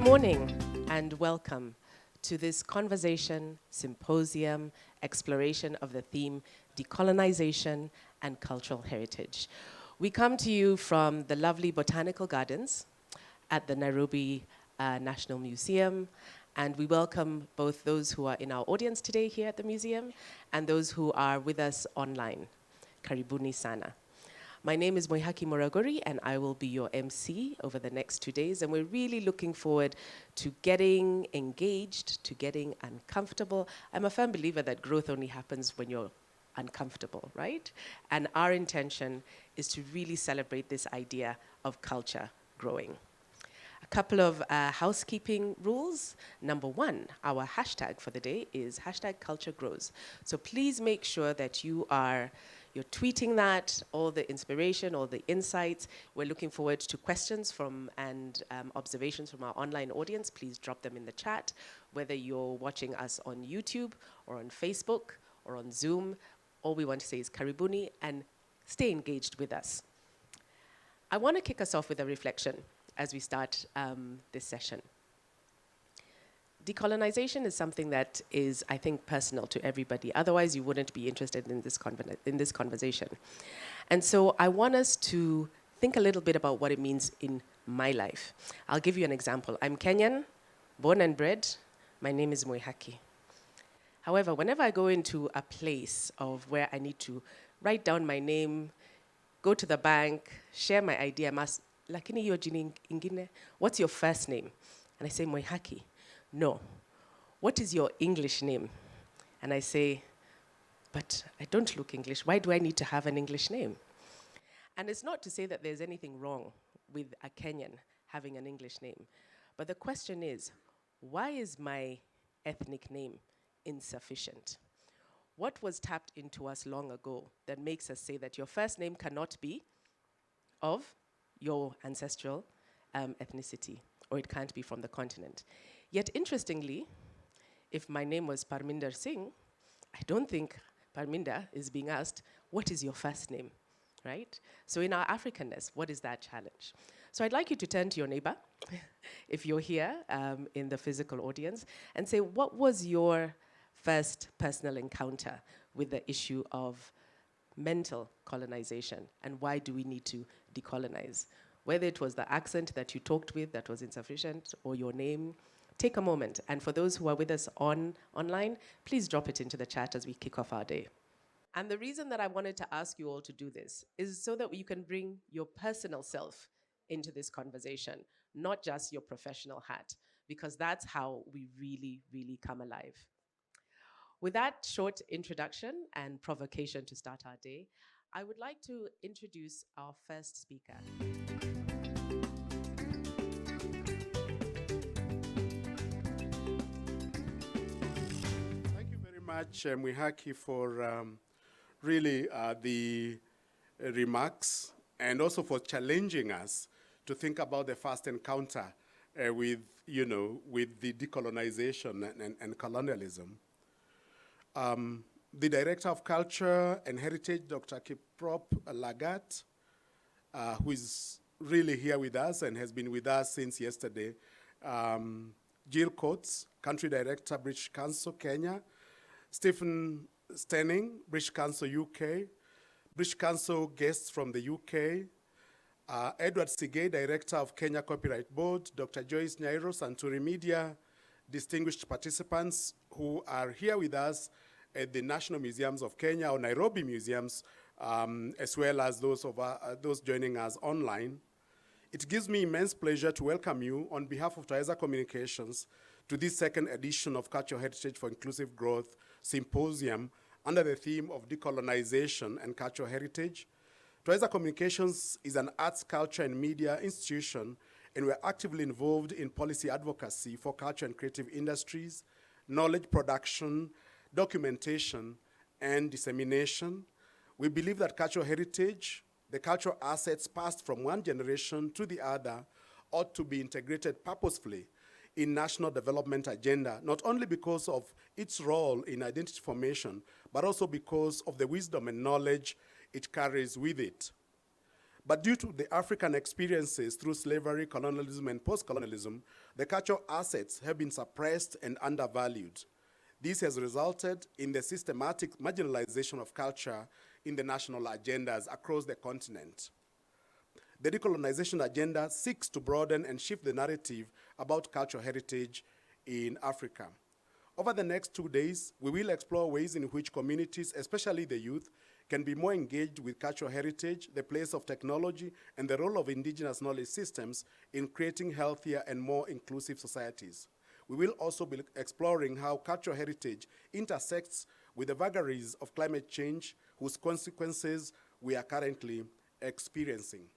morning and welcome to this conversation, symposium, exploration of the theme decolonization and cultural heritage. We come to you from the lovely botanical gardens at the Nairobi National Museum, and we welcome both those who are in our audience today here at the museum and those who are with us online. Karibuni sana. My name is Moihaki Moragori, and I will be your MC over the next 2 days. And we're really looking forward to getting engaged, to getting uncomfortable. I'm a firm believer that growth only happens when you're uncomfortable, right? And our intention is to really celebrate this idea of culture growing. A couple of housekeeping rules. Number one, our hashtag for the day is #culturegrows. So please make sure that you're tweeting that, all the inspiration, all the insights. We're looking forward to questions from and observations from our online audience. Please drop them in the chat, whether you're watching us on YouTube or on Facebook or on Zoom. All we want to say is karibuni and stay engaged with us. I want to kick us off with a reflection as we start this session. Decolonization is something that is, I think, personal to everybody. Otherwise, you wouldn't be interested in this conversation. And so I want us to think a little bit about what it means in my life. I'll give you an example. I'm Kenyan, born and bred. My name is Moihaki. However, whenever I go into a place of where I need to write down my name, go to the bank, share my ID, I'm asked, lakini hiyo jina ingine, what's your first name? And I say, Moihaki. No. What is your English name? And I say, but I don't look English. Why do I need to have an English name? And it's not to say that there's anything wrong with a Kenyan having an English name. But the question is, why is my ethnic name insufficient? What was tapped into us long ago that makes us say that your first name cannot be of your ancestral ethnicity, or it can't be from the continent? Yet, interestingly, if my name was Parminder Singh, I don't think Parminder is being asked, what is your first name, right? So in our Africanness, what is that challenge? So I'd like you to turn to your neighbor, if you're here in the physical audience, and say, what was your first personal encounter with the issue of mental colonization, and why do we need to decolonize? Whether it was the accent that you talked with that was insufficient, or your name, take a moment. And for those who are with us online, please drop it into the chat as we kick off our day. And the reason that I wanted to ask you all to do this is so that you can bring your personal self into this conversation, not just your professional hat, because that's how we really, really come alive. With that short introduction and provocation to start our day, I would like to introduce our first speaker. Thank you very much, Moihaki, for really the remarks, and also for challenging us to think about the first encounter with the decolonization and colonialism. The Director of Culture and Heritage, Dr. Kiprop Lagat, who is really here with us and has been with us since yesterday. Jill Coates, Country Director, British Council, Kenya. Stephen Stenning, British Council, UK. British Council guests from the UK. Edward Sigay, Director of Kenya Copyright Board. Dr. Joyce Nyairo, Santuri Media. Distinguished participants who are here with us at the National Museums of Kenya or Nairobi Museums, as well as those joining us online. It gives me immense pleasure to welcome you on behalf of Twaweza Communications to this second edition of Cultural Heritage for Inclusive Growth Symposium under the theme of decolonization and cultural heritage. Twaweza Communications is an arts, culture, and media institution, and we're actively involved in policy advocacy for culture and creative industries, knowledge production, documentation, and dissemination. We believe that cultural heritage, the cultural assets passed from one generation to the other, ought to be integrated purposefully in national development agenda, not only because of its role in identity formation, but also because of the wisdom and knowledge it carries with it. But due to the African experiences through slavery, colonialism, and post-colonialism, the cultural assets have been suppressed and undervalued. This has resulted in the systematic marginalization of culture in the national agendas across the continent. The decolonization agenda seeks to broaden and shift the narrative about cultural heritage in Africa. Over the next 2 days, we will explore ways in which communities, especially the youth, can be more engaged with cultural heritage, the place of technology, and the role of indigenous knowledge systems in creating healthier and more inclusive societies. We will also be exploring how cultural heritage intersects with the vagaries of climate change, whose consequences we are currently experiencing.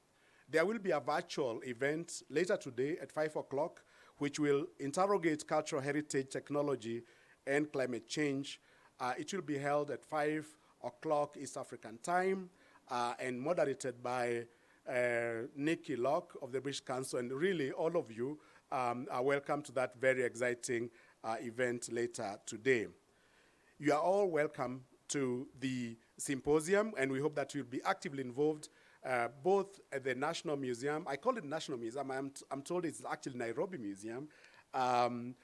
There will be a virtual event later today at 5 o'clock, which will interrogate cultural heritage, technology, and climate change. It will be held at 5 o'clock East African time and moderated by Nikki Locke of the British Council. And really, all of you are welcome to that very exciting event later today. You are all welcome to the symposium, and we hope that you'll be actively involved both at the National Museum. I call it National Museum. I'm told it's actually Nairobi Museum, as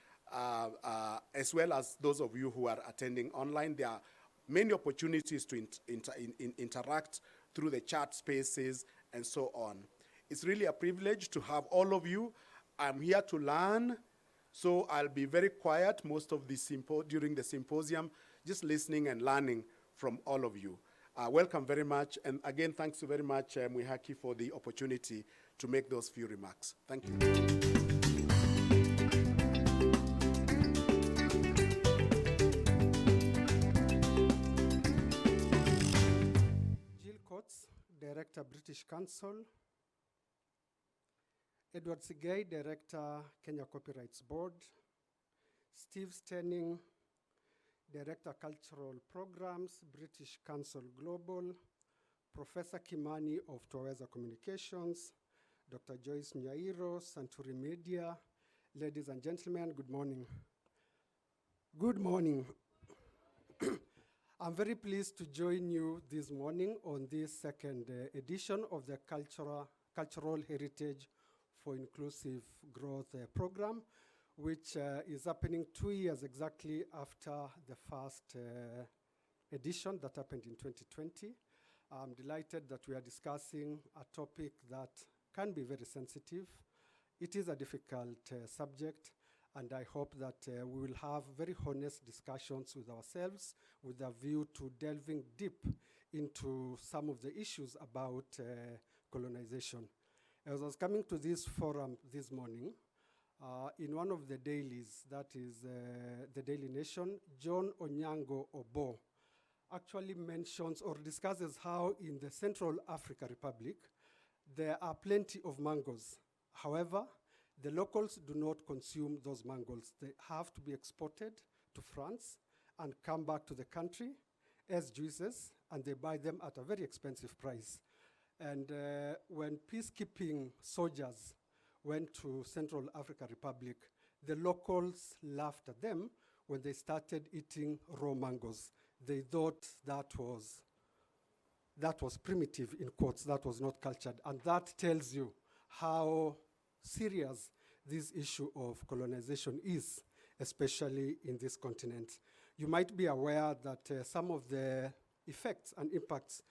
well as those of you who are attending online. There are many opportunities to interact through the chat spaces and so on. It's really a privilege to have all of you. I'm here to learn, so I'll be very quiet most of the during the symposium, just listening and learning from all of you. Welcome very much, and again, thanks very much, Mwihaki, for the opportunity to make those few remarks. Thank you. Jill Coates, Director, British Council. Edward Sigei, Director, Kenya Copyrights Board. Steve Stenning, Director, Cultural Programs, British Council Global. Professor Kimani of Twaweza Communications. Dr. Joyce Nyairo, Santuri Media. Ladies and gentlemen, good morning. Good morning. I'm very pleased to join you this morning on this second edition of the Cultural Heritage for Inclusive Growth program, which is happening 2 years exactly after the first edition that happened in 2020. I'm delighted that we are discussing a topic that can be very sensitive. It is a difficult subject, and I hope that we will have very honest discussions with ourselves with a view to delving deep into some of the issues about colonization. As I was coming to this forum this morning, in one of the dailies, that is the Daily Nation, John Onyango Obo actually mentions or discusses how in the Central Africa Republic, there are plenty of mangoes. However, the locals do not consume those mangoes. They have to be exported to France and come back to the country as juices, and they buy them at a very expensive price. And when peacekeeping soldiers went to Central Africa Republic, the locals laughed at them when they started eating raw mangoes. They thought that was primitive, in quotes, that was not cultured. And that tells you how serious this issue of colonization is, especially in this continent. You might be aware that some of the effects and impacts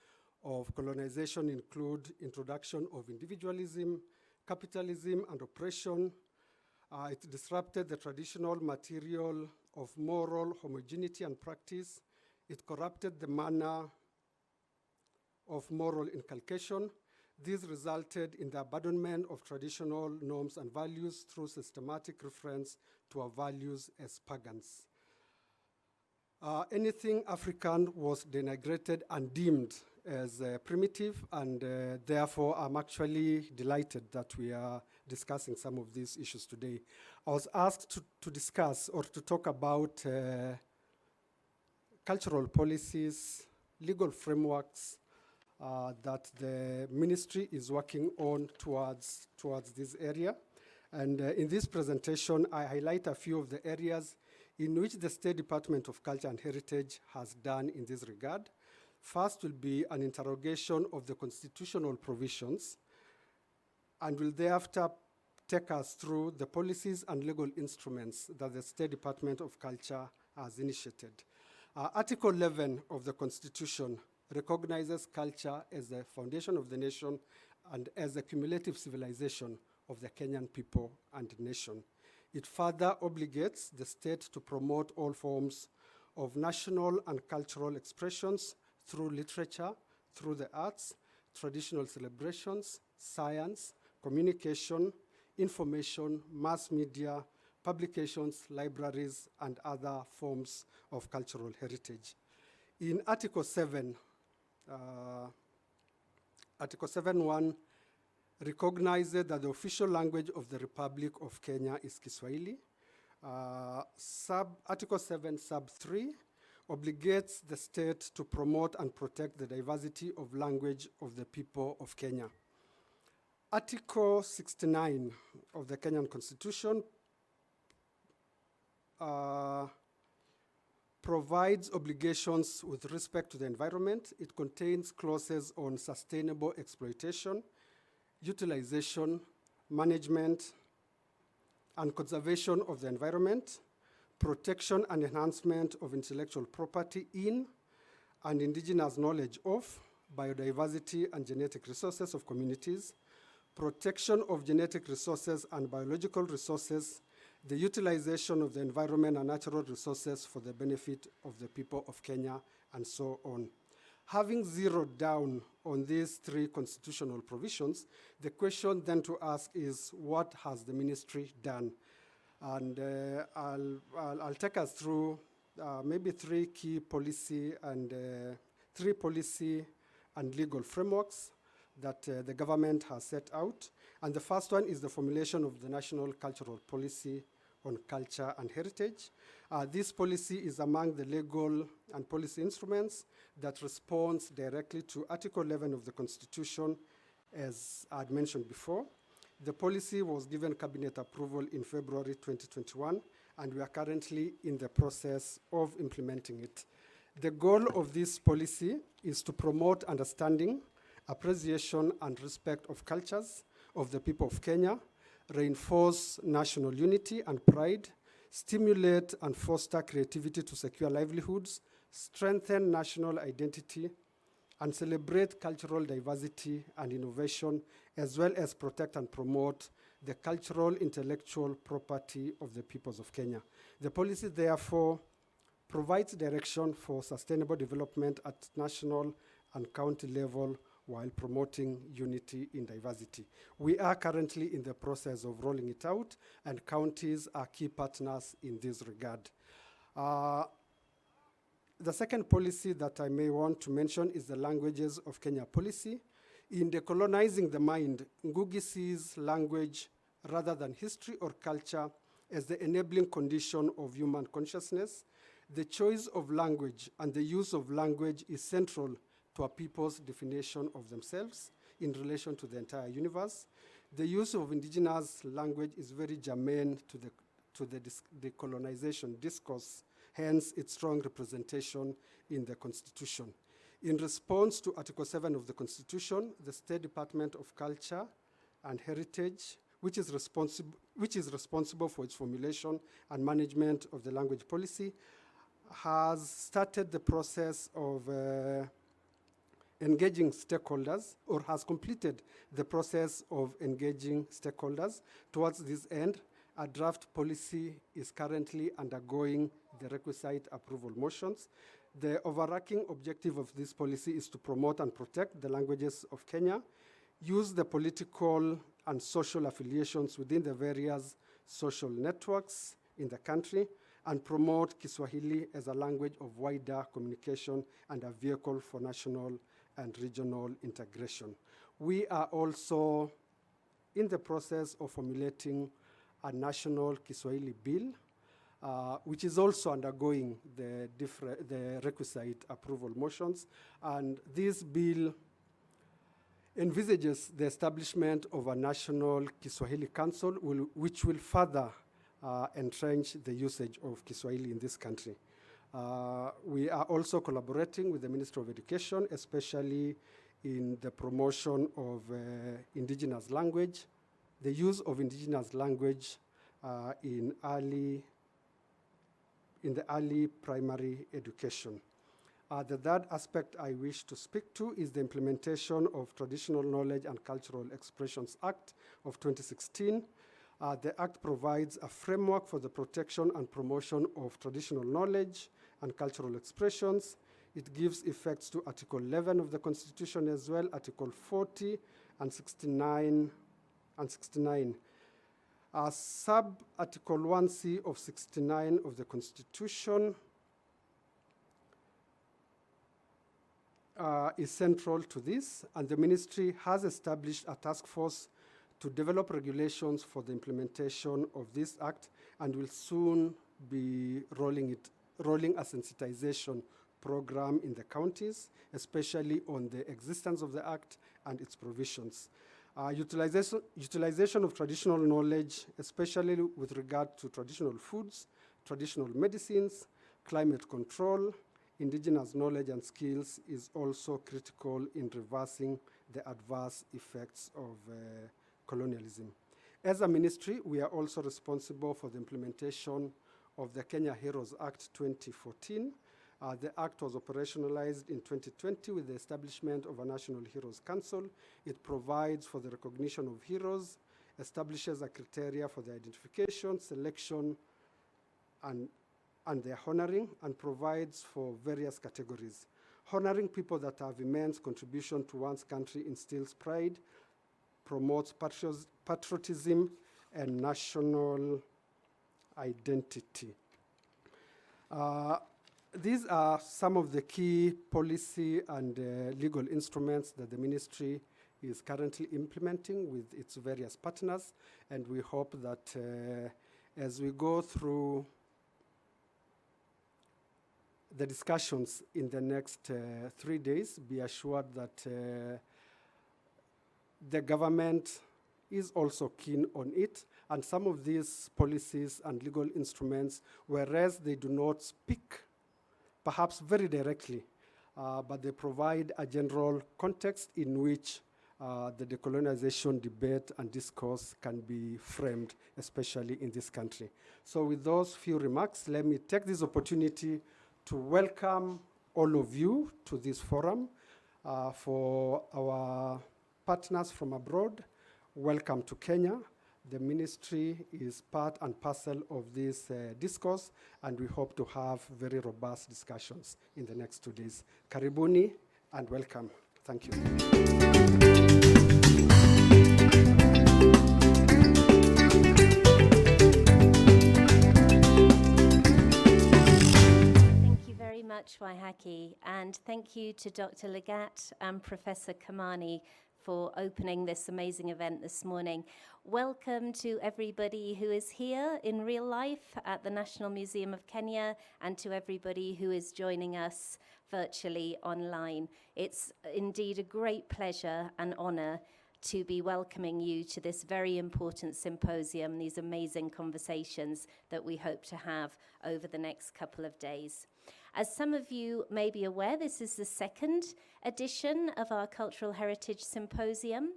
of colonization include introduction of individualism, capitalism, and oppression. It disrupted the traditional material of moral homogeneity and practice. It corrupted the manner of moral inculcation. This resulted in the abandonment of traditional norms and values through systematic reference to our values as pagans. Anything African was denigrated and deemed as primitive, and therefore I'm actually delighted that we are discussing some of these issues today. I was asked to discuss or to talk about cultural policies, legal frameworks that the ministry is working on towards this area. And in this presentation, I highlight a few of the areas in which the State Department of Culture and Heritage has done in this regard. First will be an interrogation of the constitutional provisions and will thereafter take us through the policies and legal instruments that the State Department of Culture has initiated. Article 11 of the Constitution recognizes culture as the foundation of the nation and as the cumulative civilization of the Kenyan people and nation. It further obligates the state to promote all forms of national and cultural expressions through literature, through the arts, traditional celebrations, science, communication, information, mass media, publications, libraries, and other forms of cultural heritage. In Article 7, Article 7.1 recognizes that the official language of the Republic of Kenya is Kiswahili. Article 7, Sub 3 obligates the state to promote and protect the diversity of language of the people of Kenya. Article 69 of the Kenyan Constitution provides obligations with respect to the environment. It contains clauses on sustainable exploitation, utilization, management, and conservation of the environment, protection and enhancement of intellectual property in and indigenous knowledge of biodiversity and genetic resources of communities, protection of genetic resources and biological resources, the utilization of the environment and natural resources for the benefit of the people of Kenya, and so on. Having zeroed down on these three constitutional provisions, the question then to ask is, what has the ministry done? And I'll take us through maybe three policy and legal frameworks that the government has set out. And the first one is the formulation of the National Cultural Policy on Culture and Heritage. This policy is among the legal and policy instruments that responds directly to Article 11 of the Constitution, as I had mentioned before. The policy was given cabinet approval in February 2021, and we are currently in the process of implementing it. The goal of this policy is to promote understanding, appreciation, and respect of cultures of the people of Kenya, reinforce national unity and pride, stimulate and foster creativity to secure livelihoods, strengthen national identity, and celebrate cultural diversity and innovation, as well as protect and promote the cultural intellectual property of the peoples of Kenya. The policy, therefore, provides direction for sustainable development at national and county level while promoting unity in diversity. We are currently in the process of rolling it out, and counties are key partners in this regard. The second policy that I may want to mention is the Languages of Kenya policy. In decolonizing the mind, Ngugi sees language rather than history or culture as the enabling condition of human consciousness. The choice of language and the use of language is central to a people's definition of themselves in relation to the entire universe. The use of indigenous language is very germane to the decolonization discourse, hence its strong representation in the Constitution. In response to Article 7 of the Constitution, the State Department of Culture and Heritage, which is responsible for its formulation and management of the language policy, has started the process of engaging stakeholders, or has completed the process of engaging stakeholders. Towards this end, a draft policy is currently undergoing the requisite approval motions. The overarching objective of this policy is to promote and protect the languages of Kenya, use the political and social affiliations within the various social networks in the country, and promote Kiswahili as a language of wider communication and a vehicle for national and regional integration. We are also in the process of formulating a national Kiswahili bill, which is also undergoing the requisite approval motions. And this bill envisages the establishment of a national Kiswahili council, which will further entrench the usage of Kiswahili in this country. We are also collaborating with the Ministry of Education, especially in the promotion of indigenous language, the use of indigenous language in the early primary education. The third aspect I wish to speak to is the implementation of Traditional Knowledge and Cultural Expressions Act of 2016. The Act provides a framework for the protection and promotion of traditional knowledge and cultural expressions. It gives effects to Article 11 of the Constitution as well, Article 40 and 69 Sub-Article 1C of 69 of the Constitution is central to this, and the ministry has established a task force to develop regulations for the implementation of this act, and will soon be rolling a sensitization program in the counties, especially on the existence of the act and its provisions. Utilization of traditional knowledge, especially with regard to traditional foods, traditional medicines, climate control, indigenous knowledge and skills, is also critical in reversing the adverse effects of colonialism. As a ministry, we are also responsible for the implementation of the Kenya Heroes Act 2014. The act was operationalized in 2020 with the establishment of a National Heroes Council. It provides for the recognition of heroes, establishes a criteria for their identification, selection, and their honoring, and provides for various categories. Honoring people that have immense contribution to one's country instills pride, promotes patriotism and national identity. These are some of the key policy and legal instruments that the ministry is currently implementing with its various partners, and we hope that as we go through the discussions in the next 3 days, be assured that the government is also keen on it, and some of these policies and legal instruments, whereas they do not speak perhaps very directly, but they provide a general context in which the decolonization debate and discourse can be framed, especially in this country. So with those few remarks, let me take this opportunity to welcome all of you to this forum. For our partners from abroad, welcome to Kenya. The ministry is part and parcel of this discourse, and we hope to have very robust discussions in the next 2 days. Karibuni and welcome. Thank you. Much, Waihaki, and thank you to Dr. Lagat and Professor Kamani for opening this amazing event this morning. Welcome to everybody who is here in real life at the National Museum of Kenya, and to everybody who is joining us virtually online. It's indeed a great pleasure and honor to be welcoming you to this very important symposium, these amazing conversations that we hope to have over the next couple of days. As some of you may be aware, this is the second edition of our Cultural Heritage Symposium.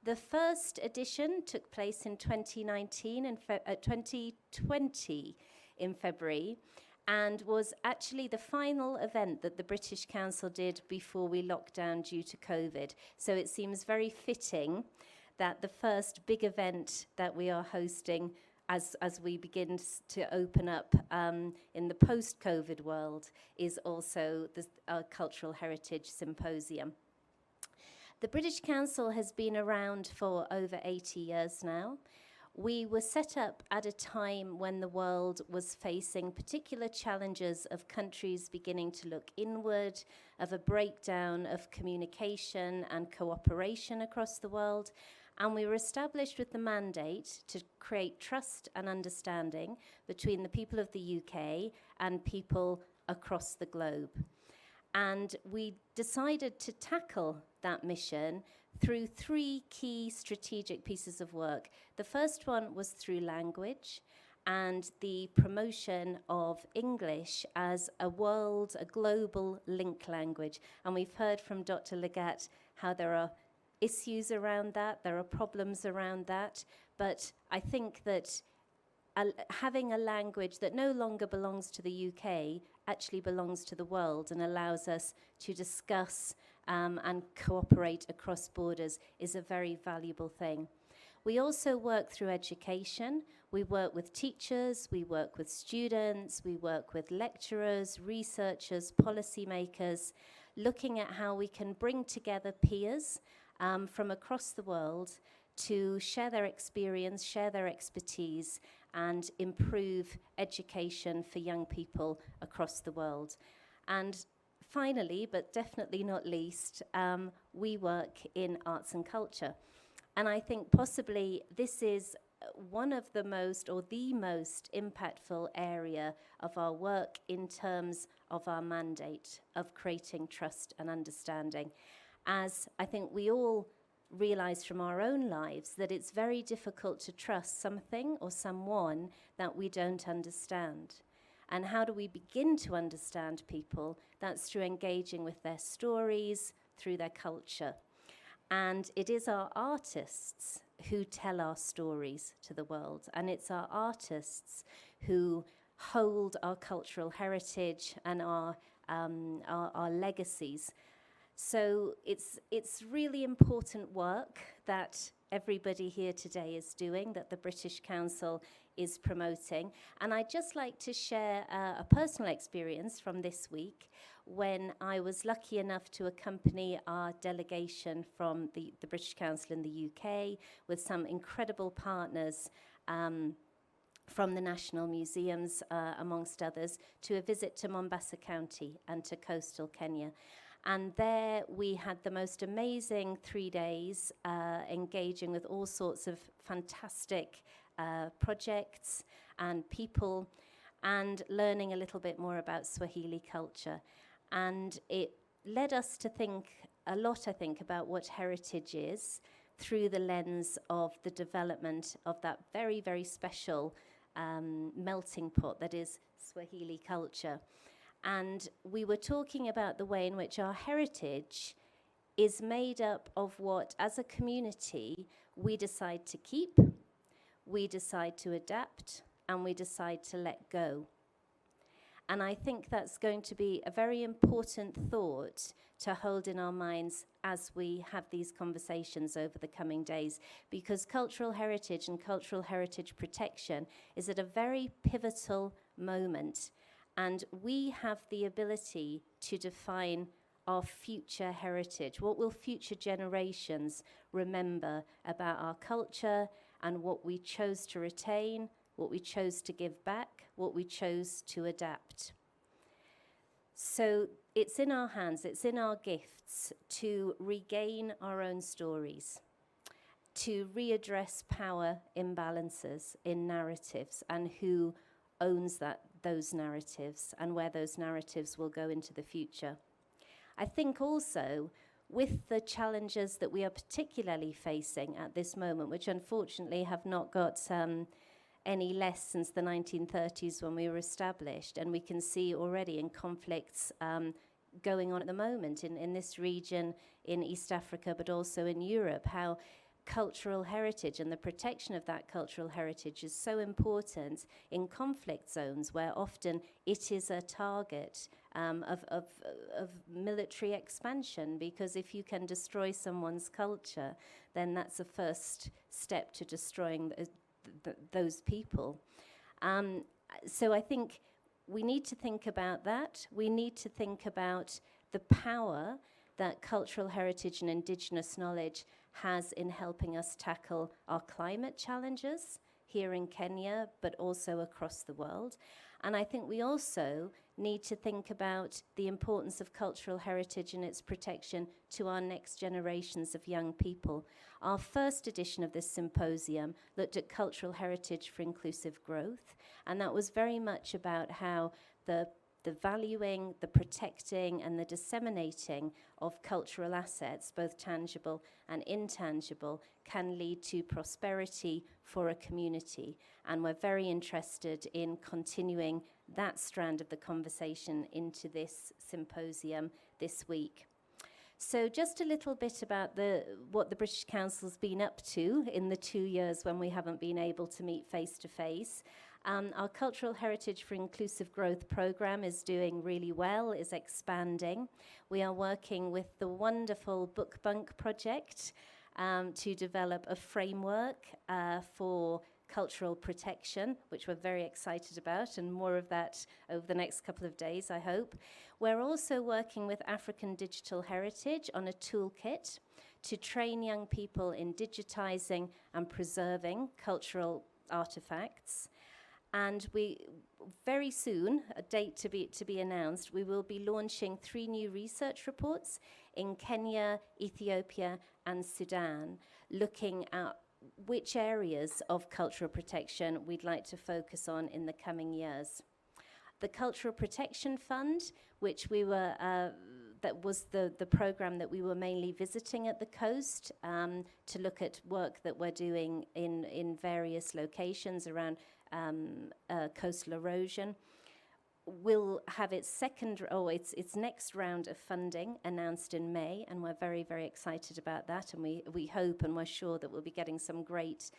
The first edition took place in 2020 in February, and was actually the final event that the British Council did before we locked down due to COVID. So it seems very fitting that the first big event that we are hosting as we begin to open up in the post-COVID world is also the Cultural Heritage Symposium. The British Council has been around for over 80 years now. We were set up at a time when the world was facing particular challenges of countries beginning to look inward, of a breakdown of communication and cooperation across the world. And we were established with the mandate to create trust and understanding between the people of the UK and people across the globe. And we decided to tackle that mission through 3 key strategic pieces of work. The first one was through language, and the promotion of English as a global link language. And we've heard from Dr. Lagat how there are issues around that, there are problems around that, but I think that having a language that no longer belongs to the UK actually belongs to the world and allows us to discuss and cooperate across borders is a very valuable thing. We also work through education. We work with teachers, we work with students, we work with lecturers, researchers, policymakers, looking at how we can bring together peers from across the world to share their experience, share their expertise, and improve education for young people across the world. And finally, but definitely not least, we work in arts and culture. And I think possibly this is one of the most, or the most impactful area of our work in terms of our mandate of creating trust and understanding. As I think we all realize from our own lives that it's very difficult to trust something or someone that we don't understand. And how do we begin to understand people? That's through engaging with their stories, through their culture. And it is our artists who tell our stories to the world. And it's our artists who hold our cultural heritage and our legacies. So it's really important work that everybody here today is doing, that the British Council is promoting. And I'd just like to share a personal experience from this week when I was lucky enough to accompany our delegation from the British Council in the UK with some incredible partners from the National Museums, amongst others, to a visit to Mombasa County and to coastal Kenya. And there we had the most amazing 3 days engaging with all sorts of fantastic projects and people and learning a little bit more about Swahili culture. And it led us to think a lot, I think, about what heritage is through the lens of the development of that very, very special melting pot that is Swahili culture. And we were talking about the way in which our heritage is made up of what, as a community, we decide to keep, we decide to adapt, and we decide to let go. And I think that's going to be a very important thought to hold in our minds as we have these conversations over the coming days, because cultural heritage and cultural heritage protection is at a very pivotal moment. And we have the ability to define our future heritage. What will future generations remember about our culture and what we chose to retain, what we chose to give back, what we chose to adapt? So it's in our hands, it's in our gifts to regain our own stories, to readdress power imbalances in narratives and who owns those narratives and where those narratives will go into the future. I think also with the challenges that we are particularly facing at this moment, which unfortunately have not got any less since the 1930s when we were established, and we can see already in conflicts going on at the moment in this region, in East Africa, but also in Europe, how cultural heritage and the protection of that cultural heritage is so important in conflict zones where often it is a target of military expansion, because if you can destroy someone's culture, then that's a first step to destroying those people. So I think we need to think about that. We need to think about the power that cultural heritage and indigenous knowledge has in helping us tackle our climate challenges here in Kenya, but also across the world. And I think we also need to think about the importance of cultural heritage and its protection to our next generations of young people. Our first edition of this symposium looked at cultural heritage for inclusive growth, and that was very much about how the the valuing, the protecting, and the disseminating of cultural assets, both tangible and intangible, can lead to prosperity for a community. And we're very interested in continuing that strand of the conversation into this symposium this week. So just a little bit about what the British Council's been up to in the 2 years when we haven't been able to meet face-to-face. Our Cultural Heritage for Inclusive Growth programme is doing really well, is expanding. We are working with the wonderful Book Bunk project to develop a framework for cultural protection, which we're very excited about, and more of that over the next couple of days, I hope. We're also working with African Digital Heritage on a toolkit to train young people in digitizing and preserving cultural artifacts. And we, very soon, a date to be announced, we will be launching 3 new research reports in Kenya, Ethiopia, and Sudan, looking at which areas of cultural protection we'd like to focus on in the coming years. The Cultural Protection Fund, which we were, that was the program that we were mainly visiting at the coast to look at work that we're doing in various locations around coastal erosion, will have its its next round of funding announced in May, and we're very, very excited about that, and we hope and we're sure that we'll be getting some great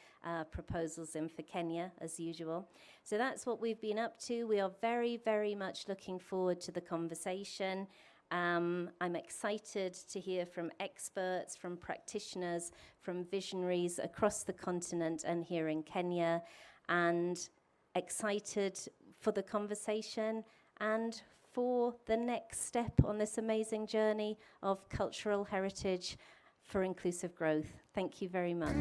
proposals in for Kenya, as usual. So that's what we've been up to. We are very, very much looking forward to the conversation. I'm excited to hear from experts, from practitioners, from visionaries across the continent and here in Kenya, and excited for the conversation and for the next step on this amazing journey of cultural heritage for inclusive growth. Thank you very much.